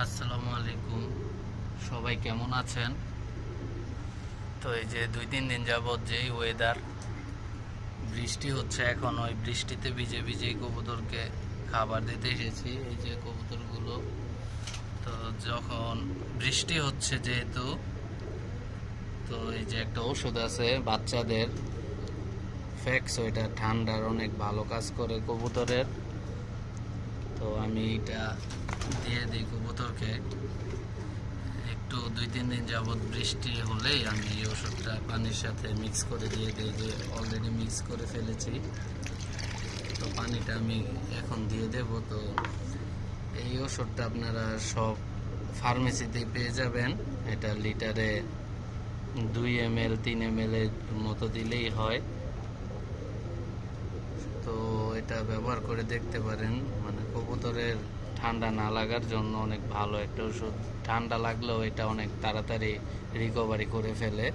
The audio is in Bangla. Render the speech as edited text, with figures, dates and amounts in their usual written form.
আসসালামু আলাইকুম, সবাই কেমন আছেন? তো এই যে 2-3 দিন যাবৎ যেই ওয়েদার, বৃষ্টি হচ্ছে। এখন ওই বৃষ্টিতে ভিজে ভিজে কবুতরকে খাবার দিতে এসেছি। এই যে কবুতরগুলো, তো যখন বৃষ্টি হচ্ছে যেহেতু, তো এই যে একটা ওষুধ আছে বাচ্চাদের, ফ্যাক্স, ওইটা ঠান্ডার অনেক ভালো কাজ করে কবুতরের। তো আমি এটা দিয়ে দিই কবুতরকে। একটু 2-3 দিন যাবৎ বৃষ্টি হলেই আমি এই ওষুধটা পানির সাথে মিক্স করে দিয়ে দিই, যে অলরেডি মিক্স করে ফেলেছি। তো পানিটা আমি এখন দিয়ে দেব। তো এই ওষুধটা আপনারা সব ফার্মেসিতে পেয়ে যাবেন। এটা লিটারে 2 ml 3 ml এর মতো দিলেই হয়। তো এটা ব্যবহার করে দেখতে পারেন, মানে কবুতরের ঠান্ডা না লাগার জন্য অনেক ভালো একটা ওষুধ। ঠান্ডা লাগলেও এটা অনেক তাড়াতাড়ি রিকভারি করে ফেলে।